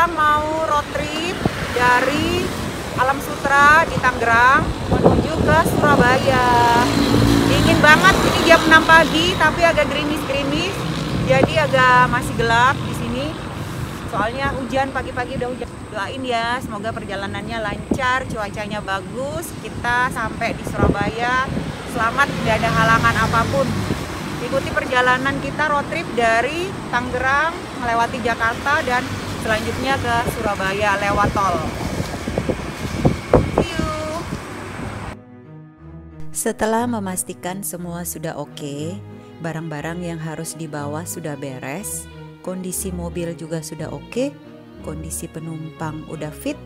kita mau road trip dari Alam Sutera di Tangerang menuju ke Surabaya. Dingin banget, ini jam 6 pagi tapi agak gerimis-gerimis, jadi agak masih gelap di sini. Soalnya hujan, pagi-pagi udah hujan. Doain ya, semoga perjalanannya lancar, cuacanya bagus, kita sampai di Surabaya selamat, tidak ada halangan apapun. Ikuti perjalanan kita road trip dari Tangerang melewati Jakarta dan selanjutnya ke Surabaya lewat tol. See you. Setelah memastikan semua sudah oke, barang-barang yang harus dibawa sudah beres, kondisi mobil juga sudah oke, kondisi penumpang udah fit,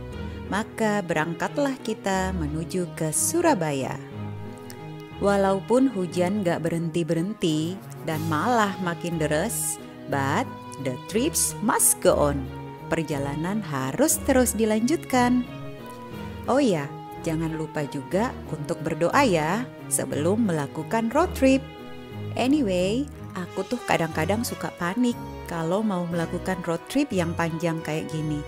maka berangkatlah kita menuju ke Surabaya. Walaupun hujan gak berhenti-berhenti dan malah makin deres, but the trips must go on. Perjalanan harus terus dilanjutkan. Oh ya, jangan lupa juga untuk berdoa ya sebelum melakukan road trip. Anyway, aku tuh kadang-kadang suka panik kalau mau melakukan road trip yang panjang kayak gini.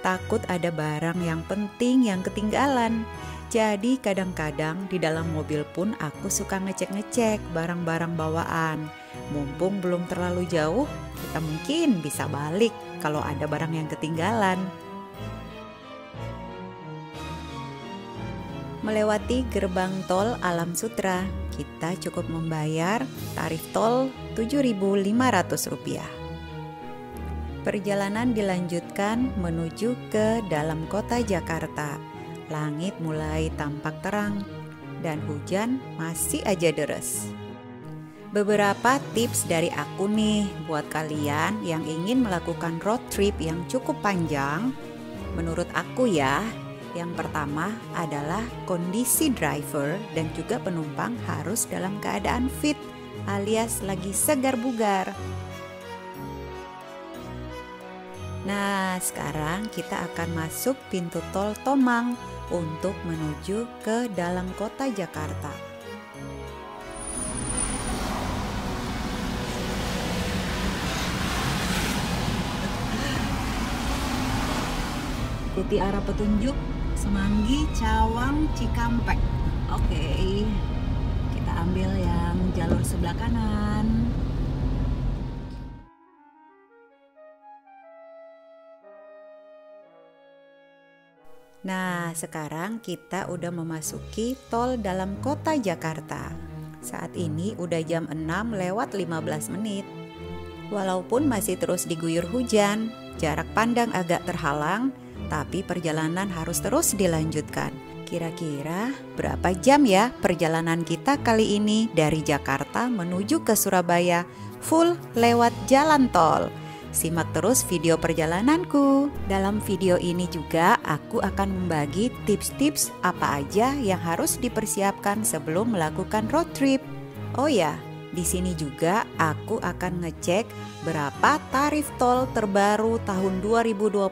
Takut ada barang yang penting yang ketinggalan. Jadi kadang-kadang di dalam mobil pun aku suka ngecek-ngecek barang-barang bawaan. Mumpung belum terlalu jauh, kita mungkin bisa balik kalau ada barang yang ketinggalan. Melewati gerbang tol Alam Sutera, kita cukup membayar tarif tol Rp7.500. Perjalanan dilanjutkan menuju ke dalam kota Jakarta. Langit mulai tampak terang dan hujan masih aja deres. Beberapa tips dari aku nih buat kalian yang ingin melakukan road trip yang cukup panjang. Menurut aku ya, yang pertama adalah kondisi driver dan juga penumpang harus dalam keadaan fit alias lagi segar bugar. Nah, sekarang kita akan masuk pintu tol Tomang untuk menuju ke dalam kota Jakarta. Ikuti arah petunjuk Semanggi, Cawang, Cikampek. Oke, kita ambil yang jalur sebelah kanan. Nah, sekarang kita udah memasuki tol dalam kota Jakarta. Saat ini udah jam 6 lewat 15 menit. Walaupun masih terus diguyur hujan, jarak pandang agak terhalang, tapi perjalanan harus terus dilanjutkan. Kira-kira berapa jam ya perjalanan kita kali ini dari Jakarta menuju ke Surabaya full lewat jalan tol? Simak terus video perjalananku. Dalam video ini juga aku akan membagi tips-tips apa aja yang harus dipersiapkan sebelum melakukan road trip. Oh ya, di sini juga aku akan ngecek berapa tarif tol terbaru tahun 2021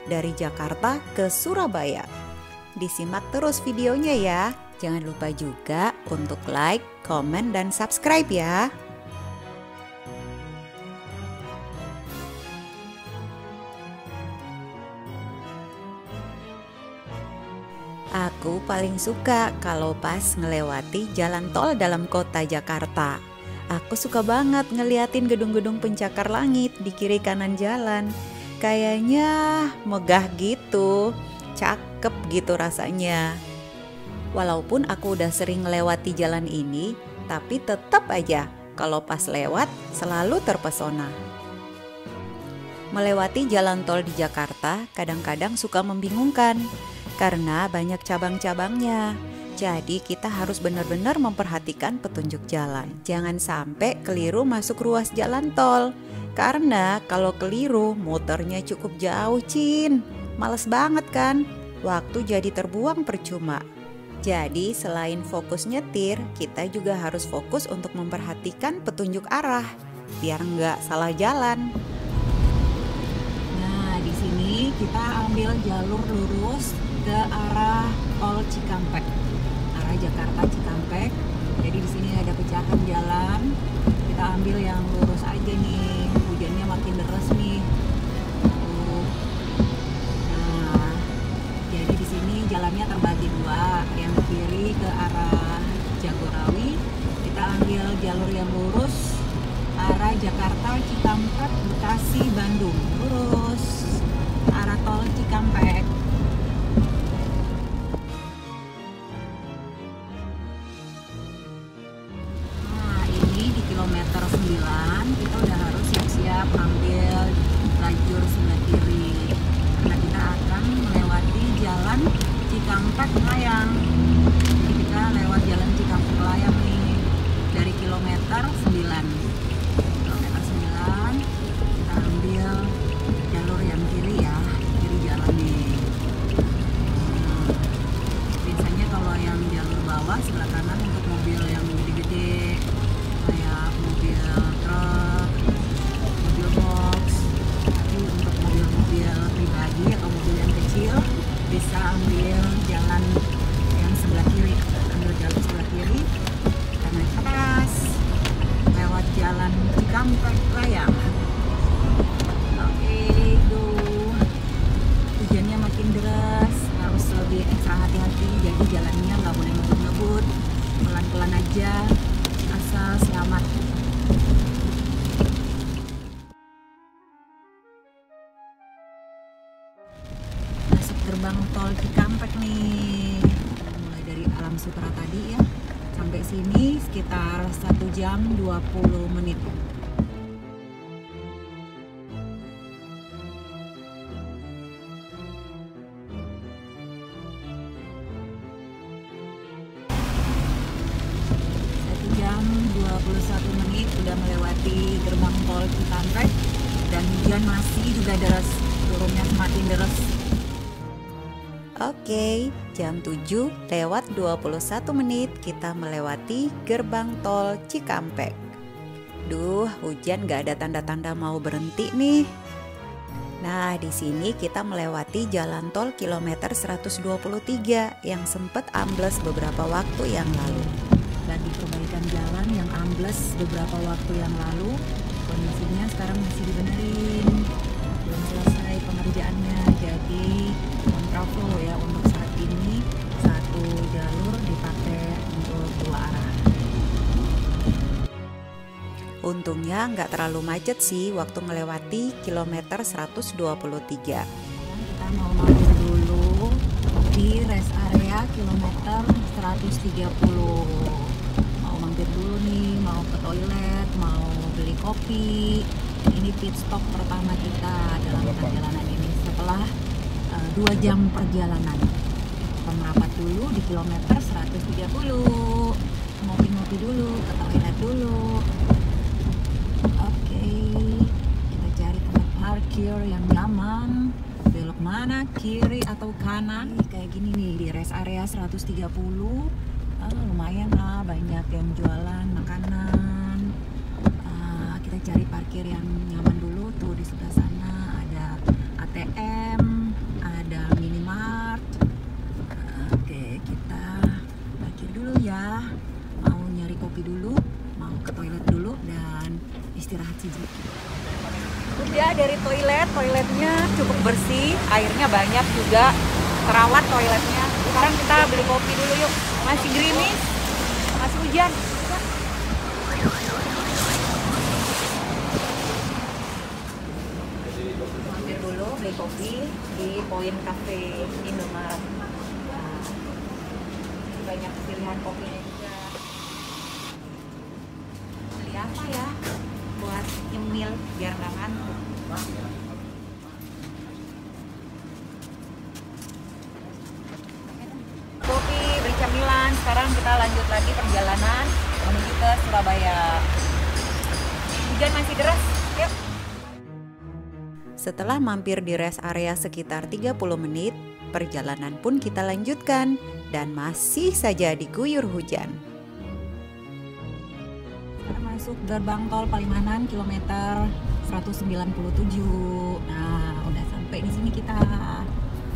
dari Jakarta ke Surabaya. Disimak terus videonya ya. Jangan lupa juga untuk like, komen, dan subscribe ya. Aku paling suka kalau pas ngelewati jalan tol dalam kota Jakarta. Aku suka banget ngeliatin gedung-gedung pencakar langit di kiri kanan jalan. Kayaknya megah gitu, cakep gitu rasanya. Walaupun aku udah sering ngelewati jalan ini, tapi tetap aja kalau pas lewat selalu terpesona. Melewati jalan tol di Jakarta kadang-kadang suka membingungkan karena banyak cabang-cabangnya. Jadi kita harus benar-benar memperhatikan petunjuk jalan. Jangan sampai keliru masuk ruas jalan tol. Karena kalau keliru motornya cukup jauh, Cin. Males banget kan? Waktu jadi terbuang percuma. Jadi selain fokus nyetir, kita juga harus fokus untuk memperhatikan petunjuk arah biar nggak salah jalan. Nah, di sini kita ambil jalur lurus ke arah tol Cikampek, arah Jakarta Cikampek. Jadi di sini ada pecahan jalan. Kita ambil yang lurus aja nih. Hujannya makin deras nih. jalannya terbagi dua. Yang kiri ke arah Jagorawi, kita ambil jalur yang lurus arah Jakarta, Cikampek, Bekasi, Bandung, lurus arah tol Cikampek. Nah, ini di kilometer 9 kita udah harus siap-siap ambil lajur sebelah kiri karena kita akan melewati jalan Cikampek Layang. Jadi kita lewat jalan Cikampek Layang nih dari kilometer 9. Kilometer 9 kita ambil jalur yang kiri ya, kiri jalan nih. Biasanya kalau yang jalur bawah sebelah kanan untuk mobil yang gede-gede kayak mobil truk, mobil box. Tapi untuk mobil-mobil pribadi atau mobil yang kecil bisa ambil jalan yang sebelah kiri, ambil jalan sebelah kiri karena atas lewat jalan Cikampek Layang. Oke, tuh hujannya makin deras, harus lebih ekstra hati-hati, jadi jalannya nggak boleh ngebut-ngebut, pelan-pelan aja asal selamat. Masuk gerbang tol Cikampek nih, mulai dari Alam Sutera tadi ya, sampai sini sekitar 1 jam 20 menit. Jam 21 menit sudah melewati gerbang tol Cikampek dan hujan masih juga deras, turunnya semakin deras. Oke, jam 7 lewat 21 menit kita melewati gerbang tol Cikampek. Duh, hujan gak ada tanda-tanda mau berhenti nih. Nah, di sini kita melewati jalan tol kilometer 123 yang sempat ambles beberapa waktu yang lalu. Lagi perbaikan jalan yang ambles beberapa waktu yang lalu, kondisinya sekarang masih dibenerin, belum selesai pengerjaannya, jadi kontraflow ya untuk saat ini, satu jalur dipakai untuk dua arah. Untungnya nggak terlalu macet sih waktu melewati kilometer 123. Kita mau mampir dulu di rest area kilometer 130. Mampir dulu nih, mau ke toilet, mau beli kopi. Ini pit stop pertama kita dalam perjalanan ini setelah 2 jam perjalanan. Kita merapat dulu di kilometer 130, ngopi-ngopi dulu, ke toilet dulu. Oke, kita cari tempat parkir yang nyaman. Belok mana, kiri atau kanan? Kayak gini nih di rest area 130. Lumayan lah, banyak yang jualan makanan. Kita cari parkir yang nyaman dulu. Tuh di sebelah sana ada ATM, ada minimart. Oke, kita parkir dulu ya. Mau nyari kopi dulu, mau ke toilet dulu dan istirahat sejenak. Udah dari toiletnya cukup bersih, airnya banyak juga, terawat toiletnya. Sekarang kita beli kopi dulu yuk. Masih gerimis, masih hujan. Mampir dulu beli kopi di Point Cafe Indomaret. Nah, banyak pilihan kopinya juga. Beli apa ya? Buat nyemil biar nggak ngantuk. Camilan. Sekarang kita lanjut lagi perjalanan menuju ke Surabaya. Hujan masih deras, yuk. Setelah mampir di rest area sekitar 30 menit, perjalanan pun kita lanjutkan dan masih saja diguyur hujan. Sekarang masuk gerbang tol Palimanan kilometer 197. Nah, udah sampai di sini kita.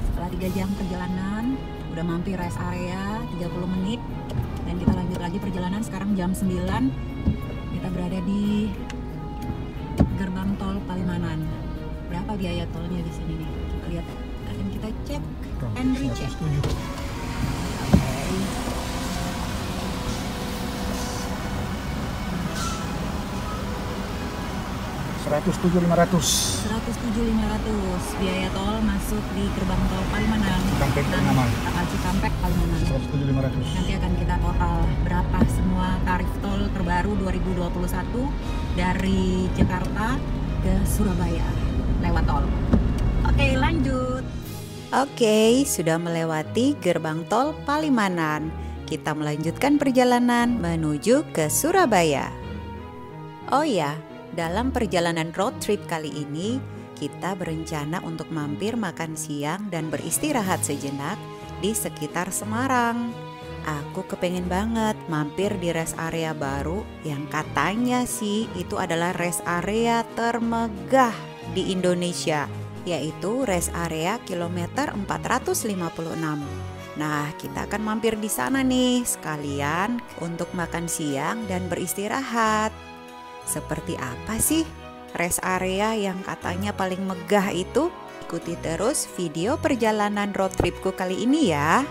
Setelah 3 jam perjalanan, udah mampir rest area 30 menit dan kita lanjut lagi perjalanan. Sekarang jam 9 kita berada di gerbang tol Palimanan. Berapa biaya tolnya di sini nih? Kita lihat, akan kita cek and recheck. Rp107.500. 107.500 biaya tol masuk di gerbang tol Palimanan. Cikampek Palimanan. 107.500. Nanti akan kita total berapa semua tarif tol terbaru 2021 dari Jakarta ke Surabaya lewat tol. Oke, lanjut. Oke, sudah melewati gerbang tol Palimanan. Kita melanjutkan perjalanan menuju ke Surabaya. Oh ya, dalam perjalanan road trip kali ini, kita berencana untuk mampir makan siang dan beristirahat sejenak di sekitar Semarang. Aku kepengen banget mampir di rest area baru yang katanya sih itu adalah rest area termegah di Indonesia, yaitu rest area kilometer 456. Nah, kita akan mampir di sana nih sekalian untuk makan siang dan beristirahat. Seperti apa sih rest area yang katanya paling megah itu? Ikuti terus video perjalanan road tripku kali ini ya.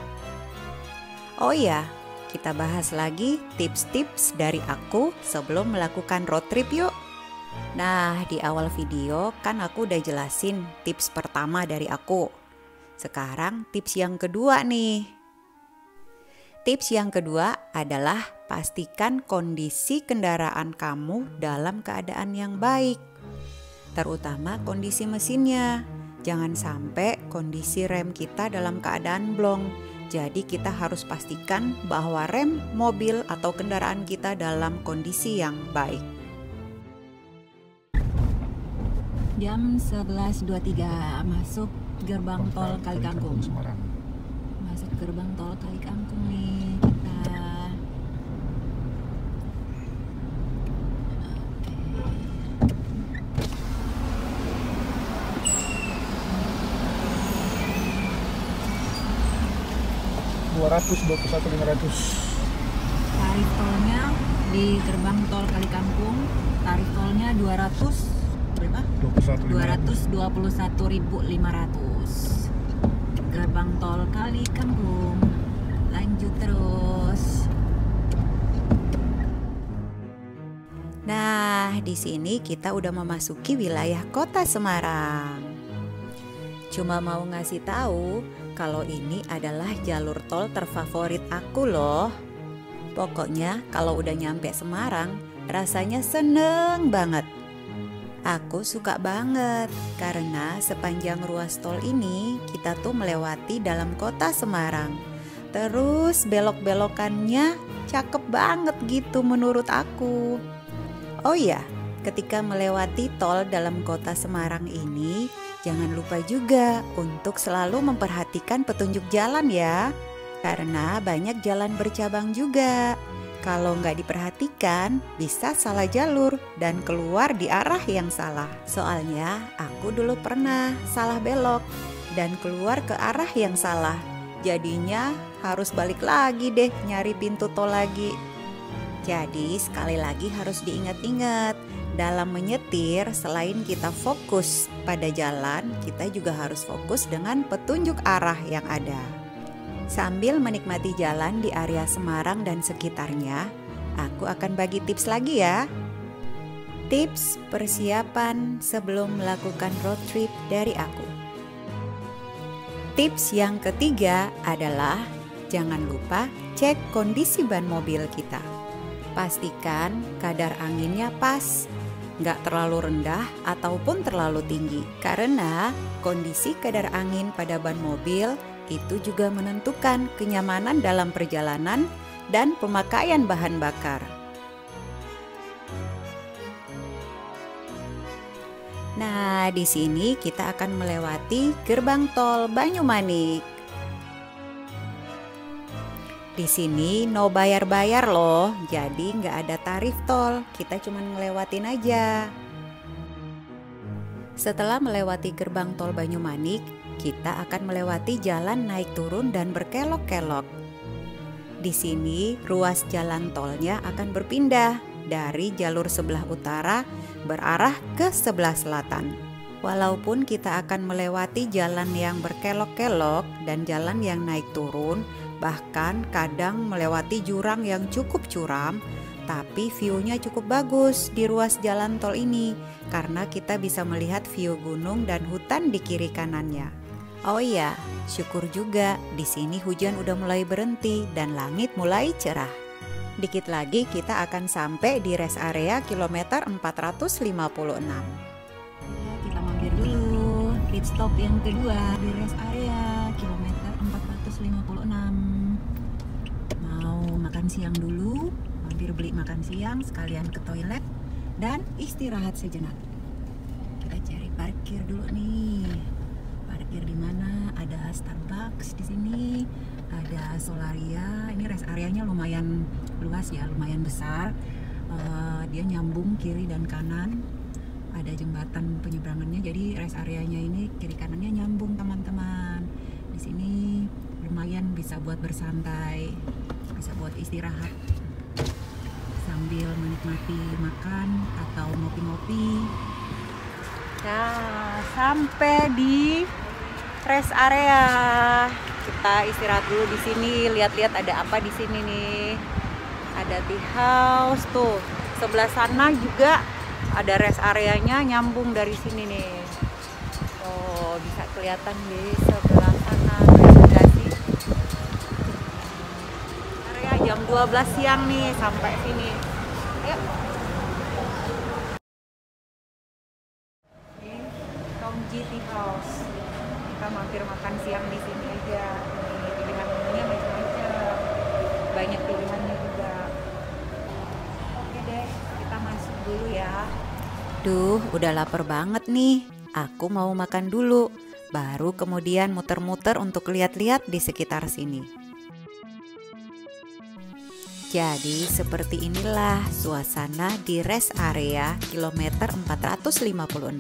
Oh ya, kita bahas lagi tips-tips dari aku sebelum melakukan road trip yuk. Nah, di awal video kan aku udah jelasin tips pertama dari aku. Sekarang tips yang kedua nih. Tips yang kedua adalah pastikan kondisi kendaraan kamu dalam keadaan yang baik, terutama kondisi mesinnya. Jangan sampai kondisi rem kita dalam keadaan blong. Jadi kita harus pastikan bahwa rem mobil atau kendaraan kita dalam kondisi yang baik. Jam 11.23 masuk gerbang tol Kalikangkung. Masuk gerbang tol Kalikangkung nih kita. Rp221.500. Tarif tolnya di gerbang tol Kalikangkung, tarif tolnya 200 berapa? 221.500. Gerbang tol Kalikangkung. Lanjut terus. Nah, di sini kita udah memasuki wilayah Kota Semarang. Cuma mau ngasih tahu kalau ini adalah jalur tol terfavorit aku loh. Pokoknya kalau udah nyampe Semarang, rasanya seneng banget. Aku suka banget karena sepanjang ruas tol ini kita tuh melewati dalam kota Semarang. Terus belok-belokannya cakep banget gitu menurut aku. Oh iya, ketika melewati tol dalam kota Semarang ini, jangan lupa juga untuk selalu memperhatikan petunjuk jalan ya. Karena banyak jalan bercabang juga. Kalau nggak diperhatikan, bisa salah jalur dan keluar di arah yang salah. Soalnya aku dulu pernah salah belok dan keluar ke arah yang salah. Jadinya harus balik lagi deh nyari pintu tol lagi. Jadi sekali lagi harus diingat-ingat, dalam menyetir selain kita fokus pada jalan, kita juga harus fokus dengan petunjuk arah yang ada. Sambil menikmati jalan di area Semarang dan sekitarnya, aku akan bagi tips lagi ya. Tips persiapan sebelum melakukan road trip dari aku. Tips yang ketiga adalah jangan lupa cek kondisi ban mobil kita. Pastikan kadar anginnya pas, nggak terlalu rendah ataupun terlalu tinggi. Karena kondisi kadar angin pada ban mobil itu juga menentukan kenyamanan dalam perjalanan dan pemakaian bahan bakar. Nah, di sini kita akan melewati gerbang tol Banyumanik. Di sini no bayar-bayar loh, jadi nggak ada tarif tol, kita cuma ngelewatin aja. Setelah melewati gerbang tol Banyumanik, kita akan melewati jalan naik turun dan berkelok-kelok. Di sini ruas jalan tolnya akan berpindah dari jalur sebelah utara berarah ke sebelah selatan. Walaupun kita akan melewati jalan yang berkelok-kelok dan jalan yang naik turun, Bahkan kadang melewati jurang yang cukup curam, tapi view-nya cukup bagus di ruas jalan tol ini karena kita bisa melihat view gunung dan hutan di kiri kanannya. Oh iya, syukur juga di sini hujan udah mulai berhenti dan langit mulai cerah. Dikit lagi kita akan sampai di rest area kilometer 456. Kita mampir dulu, pit stop yang kedua di rest area kilometer 456. Mau makan siang dulu, mampir beli makan siang sekalian ke toilet dan istirahat sejenak. Kita cari parkir dulu nih. Parkir di mana? Ada Starbucks di sini, ada Solaria. Ini rest areanya lumayan luas ya, lumayan besar. Dia nyambung kiri dan kanan. Ada jembatan penyeberangannya, jadi rest areanya ini kiri kanannya nyambung teman-teman. Di sini lumayan bisa buat bersantai, bisa buat istirahat sambil menikmati makan atau ngopi-ngopi. Nah, sampai di rest area. Kita istirahat dulu di sini, lihat-lihat ada apa di sini nih. Ada tea house tuh. Sebelah sana juga ada rest areanya nyambung dari sini nih. Oh, bisa kelihatan di sebelah sana. Area jam 12 siang nih sampai sini. Ayo. Tongji Tea House. Kita mampir makan siang di sini aja. Nih, pilihan menunya macam-macam. Banyak pilihannya juga. Oke deh, kita masuk dulu ya. Duh, udah lapar banget nih. Aku mau makan dulu. Baru kemudian muter-muter untuk lihat-lihat di sekitar sini. Jadi seperti inilah suasana di rest area kilometer 456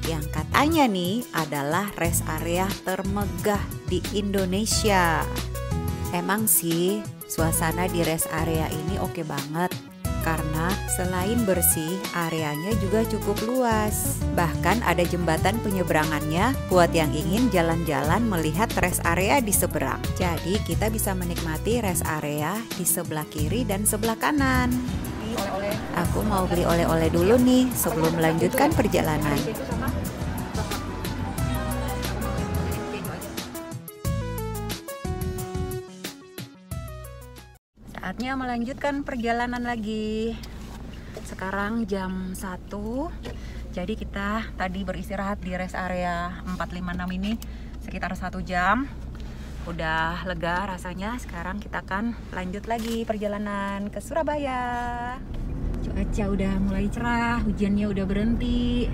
yang katanya nih adalah rest area termegah di Indonesia. Emang sih suasana di rest area ini oke banget karena selain bersih, areanya juga cukup luas. Bahkan ada jembatan penyeberangannya buat yang ingin jalan-jalan melihat rest area di seberang. Jadi kita bisa menikmati rest area di sebelah kiri dan sebelah kanan. Aku mau beli oleh-oleh dulu nih sebelum melanjutkan perjalanan. Saatnya melanjutkan perjalanan lagi. Sekarang jam 1. Jadi kita tadi beristirahat di rest area 456 ini sekitar 1 jam. Udah lega rasanya. Sekarang kita akan lanjut lagi perjalanan ke Surabaya. Cuaca udah mulai cerah, hujannya udah berhenti.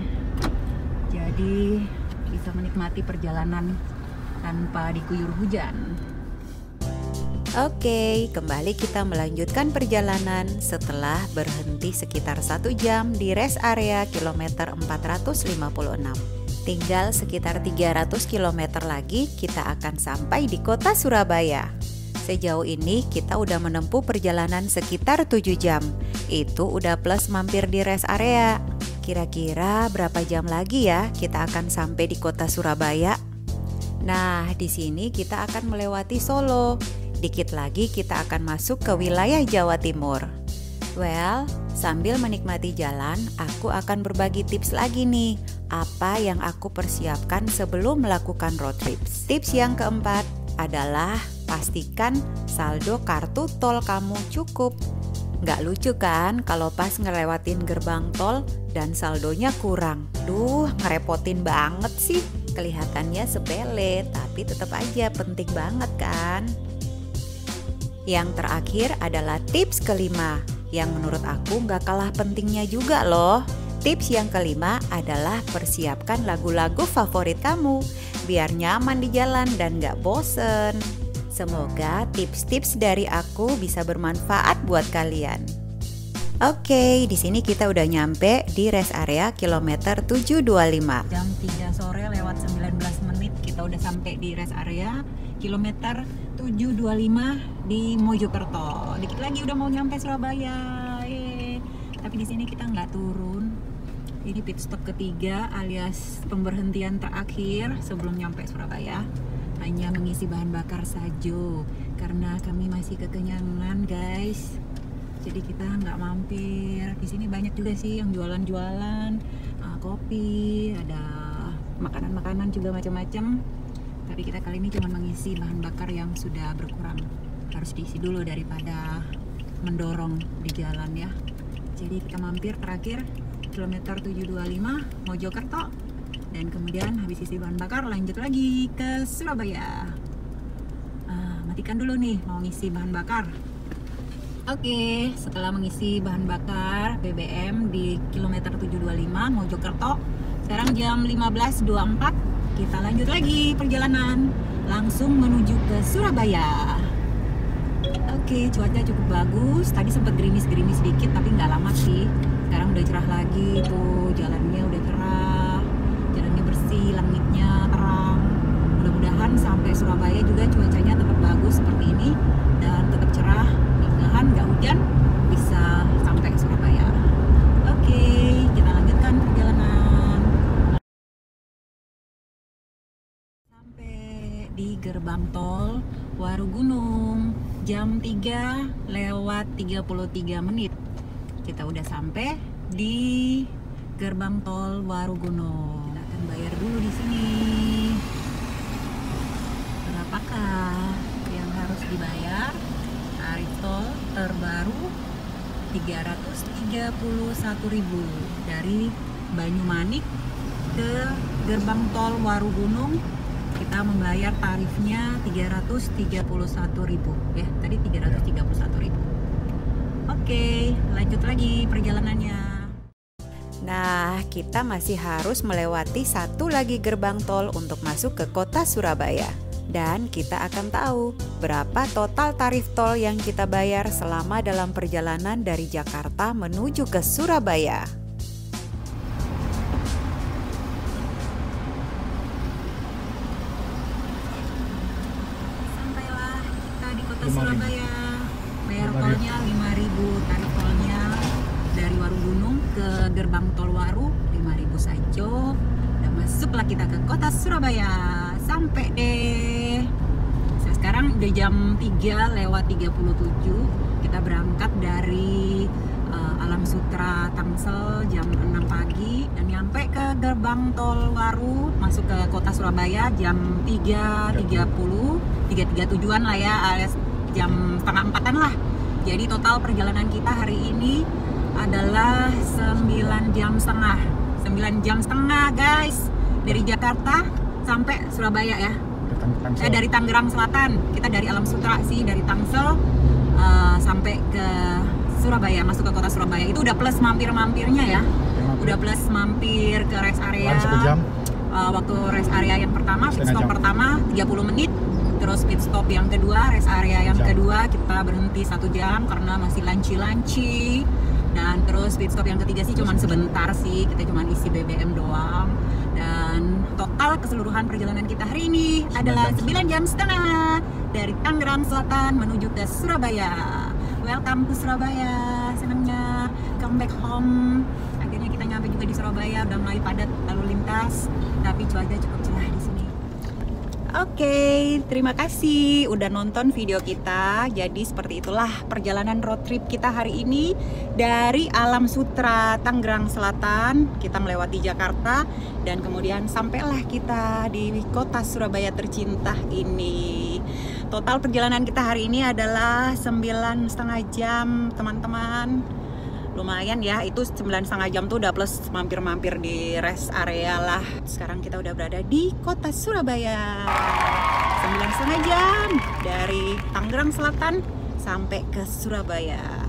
Jadi bisa menikmati perjalanan tanpa diguyur hujan. Oke, kembali kita melanjutkan perjalanan setelah berhenti sekitar 1 jam di rest area kilometer 456. Tinggal sekitar 300 km lagi kita akan sampai di kota Surabaya. Sejauh ini kita udah menempuh perjalanan sekitar 7 jam. Itu udah plus mampir di rest area. Kira-kira berapa jam lagi ya kita akan sampai di kota Surabaya? Nah, di sini kita akan melewati Solo. Dikit lagi kita akan masuk ke wilayah Jawa Timur. Well, sambil menikmati jalan, aku akan berbagi tips lagi nih. Apa yang aku persiapkan sebelum melakukan road trips. Tips yang keempat adalah pastikan saldo kartu tol kamu cukup. Nggak lucu kan kalau pas ngelewatin gerbang tol dan saldonya kurang. Duh, ngerepotin banget sih. Kelihatannya sepele, tapi tetap aja penting banget kan. Yang terakhir adalah tips kelima, yang menurut aku nggak kalah pentingnya juga loh. Tips yang kelima adalah persiapkan lagu-lagu favorit kamu, biar nyaman di jalan dan nggak bosen. Semoga tips-tips dari aku bisa bermanfaat buat kalian. Oke, di sini kita udah nyampe di rest area kilometer 725. Jam 3 sore lewat 19 menit kita udah sampai di rest area kilometer 725 di Mojokerto. Dikit lagi udah mau nyampe Surabaya. Tapi di sini kita nggak turun. Ini pit stop ketiga alias pemberhentian terakhir sebelum nyampe Surabaya. hanya mengisi bahan bakar saja karena kami masih kekenyangan guys. Jadi kita nggak mampir. Di sini banyak juga sih yang jualan-jualan kopi, ada makanan-makanan juga macam-macam. Tapi kita kali ini cuma mengisi bahan bakar yang sudah berkurang. Harus diisi dulu daripada mendorong di jalan ya. Jadi kita mampir terakhir kilometer 725 Mojokerto, dan kemudian habis isi bahan bakar lanjut lagi ke Surabaya. Matikan dulu nih, mau ngisi bahan bakar. Oke, setelah mengisi bahan bakar BBM di kilometer 725 Mojokerto, sekarang jam 15.24, kita lanjut lagi perjalanan langsung menuju ke Surabaya. Oke, cuaca cukup bagus. Tadi sempat gerimis-gerimis sedikit, tapi nggak lama sih. Sekarang udah cerah lagi tuh, jalannya udah cerah, jalannya bersih, langitnya terang. Mudah-mudahan sampai Surabaya juga cuacanya tetap bagus seperti ini dan tetap cerah. Mudah-mudahan nggak hujan, bisa sampai ke Surabaya. Oke, kita lanjutkan perjalanan. Sampai di gerbang tol Warugunung jam 3:33. Kita udah sampai di gerbang tol Warugunung. Kita akan bayar dulu di sini. Berapakah yang harus dibayar? Tarif tol terbaru 331.000 dari Banyumanik ke gerbang tol Warugunung. Kita membayar tarifnya 331.000 ya. Tadi 331.000. Oke, lanjut lagi perjalanannya. Nah, kita masih harus melewati satu lagi gerbang tol untuk masuk ke kota Surabaya. Dan kita akan tahu berapa total tarif tol yang kita bayar selama dalam perjalanan dari Jakarta menuju ke Surabaya. Sampailah kita di kota Surabaya. Bayar tolnya 5.000, tarif tolnya dari Warugunung ke gerbang tol Waru 5.000 saja. Dan masuklah kita ke kota Surabaya. Sampai deh. Sekarang udah jam 3:37. Kita berangkat dari Alam Sutra Tangsel jam 6 pagi dan nyampe ke gerbang tol Waru, masuk ke kota Surabaya jam 3.30, 3:37-an lah ya, alias jam setengah 4-an lah. Jadi total perjalanan kita hari ini adalah 9 jam setengah. 9 jam setengah guys, dari Jakarta sampai Surabaya ya. Dari Tangerang Selatan, kita dari Alam Sutra sih, dari Tangsel sampai ke Surabaya, masuk ke kota Surabaya. Itu udah plus mampir-mampirnya ya. Udah plus mampir ke rest area. Waktu rest area yang pertama, pit stop pertama 30 menit. Terus pit stop yang kedua, rest area yang kedua kita berhenti 1 jam karena masih lanci-lanci. Dan terus pit stop yang ketiga sih cuman sebentar sih, kita cuman isi BBM doang. Dan total keseluruhan perjalanan kita hari ini adalah 9 jam setengah dari Tangerang Selatan menuju ke Surabaya. Welcome to Surabaya, senangnya come back home. Akhirnya kita nyampe juga di Surabaya, udah mulai padat lalu lintas, tapi cuaca cukup cerah di sini. Oke, terima kasih udah nonton video kita. Jadi seperti itulah perjalanan road trip kita hari ini dari Alam Sutra Tangerang Selatan. Kita melewati Jakarta dan kemudian sampailah kita di kota Surabaya tercinta ini. Total perjalanan kita hari ini adalah 9,5 jam teman-teman. Lumayan ya, itu 9,5 jam tuh udah plus mampir-mampir di rest area lah. Sekarang kita udah berada di kota Surabaya. 9,5 jam dari Tangerang Selatan sampai ke Surabaya.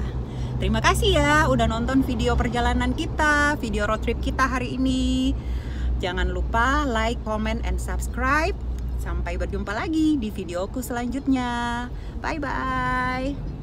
Terima kasih ya udah nonton video perjalanan kita, video road trip kita hari ini. Jangan lupa like, comment, and subscribe. Sampai berjumpa lagi di videoku selanjutnya. Bye-bye.